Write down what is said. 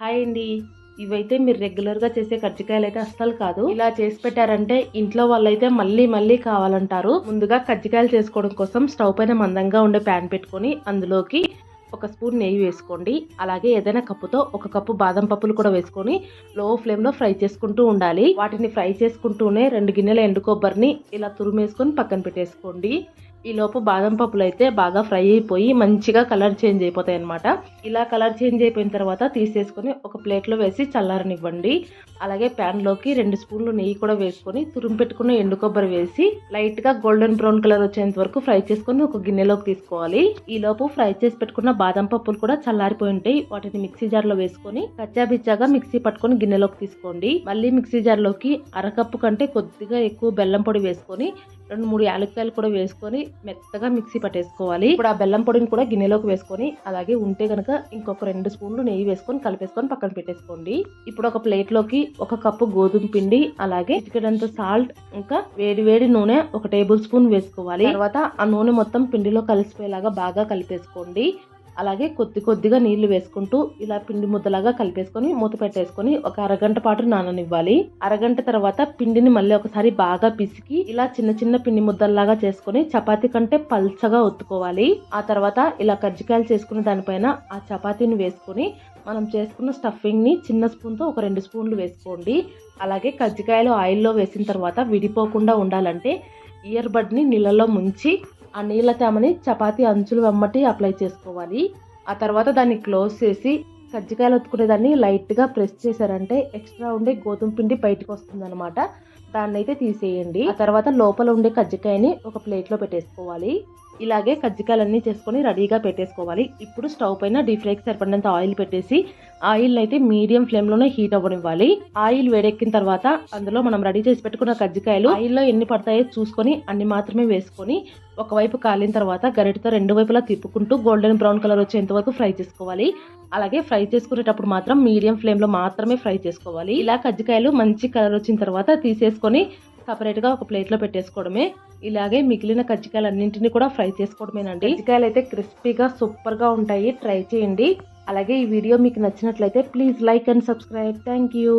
Hi అండి. ఇవైతే మీరు రెగ్యులర్గా చేసే కజ్జికాయలు అస్సలు కాదు. ఇలా చేసి పెట్టారంటే ఇంట్లో వాళ్ళైతే మళ్ళీ మళ్ళీ కావాలంటారు. ముందుగా కజ్జికాయలు చేసుకోవడం కోసం స్టవ్ పైన మందంగా ఉండే ప్యాన్ పెట్టుకొని అందులోకి ఒక స్పూన్ నెయ్యి వేసుకోండి. అలాగే ఏదైనా కప్పుతో ఒక కప్పు బాదం పప్పులు కూడా వేసుకొని లో ఫ్లేమ్లో ఫ్రై చేసుకుంటూ ఉండాలి. వాటిని ఫ్రై చేసుకుంటూనే 2 గిన్నెల ఎండు కొబ్బరిని ఇలా తురిమేసుకొని పక్కన పెట్టేసుకోండి. ఈ లోపు బాదం పప్పులు అయితే బాగా ఫ్రై అయిపోయి మంచిగా కలర్ చేంజ్ అయిపోతాయి అనమాట. ఇలా కలర్ చేంజ్ అయిపోయిన తర్వాత తీసేసుకొని ఒక ప్లేట్లో వేసి చల్లారనివ్వండి. అలాగే ప్యాన్లోకి 2 స్పూన్లు నెయ్యి కూడా వేసుకొని తురుము పెట్టుకున్న ఎండు కొబ్బరి వేసి లైట్గా గోల్డెన్ బ్రౌన్ కలర్ వచ్చేంత వరకు ఫ్రై చేసుకొని ఒక గిన్నెలోకి తీసుకోవాలి. ఈ లోపు ఫ్రై చేసి పెట్టుకున్న బాదం పప్పులు కూడా చల్లారిపోయి ఉంటాయి. వాటిని మిక్సీ జార్లో వేసుకొని కచ్చాబిచ్చాగా మిక్సీ పట్టుకొని గిన్నెలోకి తీసుకోండి. మళ్ళీ మిక్సీ జార్లోకి అరకప్పు కంటే కొద్దిగా ఎక్కువ బెల్లం పొడి వేసుకొని 2-3 యాలక్కాయలు కూడా వేసుకొని మెత్తగా మిక్సీ పట్టేసుకోవాలి. ఇప్పుడు ఆ బెల్లం పొడిని కూడా గిన్నెలోకి వేసుకొని అలాగే ఉంటే గనక ఇంకొక 2 స్పూన్లు నెయ్యి వేసుకొని కలిపేసుకొని పక్కన పెట్టేసుకోండి. ఇప్పుడు ఒక ప్లేట్లోకి 1 కప్పు గోధుమ పిండి అలాగే చిటికెడంత సాల్ట్ ఇంకా వేడి నూనె 1 టేబుల్ స్పూన్ వేసుకోవాలి. తర్వాత ఆ నూనె మొత్తం పిండిలో కలిసిపోయేలాగా బాగా కలిపేసుకోండి. అలాగే కొద్దిగా నీళ్లు వేసుకుంటూ ఇలా పిండి ముద్దలాగా కలిపేసుకొని మూత పెట్టేసుకొని ఒక అరగంట పాటు నాననివ్వాలి. అరగంట తర్వాత పిండిని మళ్ళీ ఒకసారి బాగా పిసికి ఇలా చిన్న పిండి ముద్దల్లాగా చేసుకొని చపాతీ కంటే పల్చగా ఒత్తుకోవాలి. ఆ తర్వాత ఇలా కజ్జికాయలు చేసుకున్న దానిపైన ఆ చపాతీని వేసుకొని మనం చేసుకున్న స్టఫింగ్ ని చిన్న స్పూన్తో ఒక 2 స్పూన్లు వేసుకోండి. అలాగే కజ్జికాయలు ఆయిల్లో వేసిన తర్వాత విడిపోకుండా ఉండాలంటే ఇయర్ బడ్ ని నీళ్ళలో ముంచి ఆ నీళ్ళ తేమని చపాతీ అంచులు వెమ్మటి అప్లై చేసుకోవాలి. ఆ తర్వాత దాన్ని క్లోజ్ చేసి కజ్జికాయలు ఒత్తుకునేదాన్ని లైట్గా ప్రెస్ చేశారంటే ఎక్స్ట్రా ఉండే గోధుమ పిండి బయటకు వస్తుంది అనమాట. దాన్ని అయితే తీసేయండి. ఆ తర్వాత లోపల ఉండే కజ్జికాయని ఒక ప్లేట్లో పెట్టేసుకోవాలి. ఇలాగే కజ్జికాయలన్నీ చేసుకొని రెడీగా పెట్టేసుకోవాలి. ఇప్పుడు స్టవ్ పైన డీప్ ఫ్రైకి సరిపడినంత ఆయిల్ పెట్టేసి ఆయిల్ అయితే మీడియం ఫ్లేమ్లోనే హీట్ అవ్వనివ్వాలి. ఆయిల్ వేడెక్కిన తర్వాత అందులో మనం రెడీ చేసి పెట్టుకున్న కజ్జికాయలు ఆయిల్లో ఎన్ని పడతాయో చూసుకొని అన్ని మాత్రమే వేసుకొని ఒకవైపు కాలిన తర్వాత గరిటతో 2 వైపులా తిప్పుకుంటూ గోల్డెన్ బ్రౌన్ కలర్ వచ్చేంత వరకు ఫ్రై చేసుకోవాలి. అలాగే ఫ్రై చేసుకునేటప్పుడు మాత్రం మీడియం ఫ్లేమ్లో మాత్రమే ఫ్రై చేసుకోవాలి. ఇలా కజ్జికాయలు మంచి కలర్ వచ్చిన తర్వాత తీసేసుకొని సపరేట్గా ఒక ప్లేట్లో పెట్టేసుకోవడమే. ఇలాగే మిగిలిన కజ్జికాయలు అన్నింటినీ కూడా ఫ్రై చేసుకోవడమేనండి. కజ్జికాయలు అయితే క్రిస్పీగా సూపర్గా ఉంటాయి. ట్రై చేయండి. అలాగే ఈ వీడియో మీకు నచ్చినట్లయితే please like and subscribe. Thank you.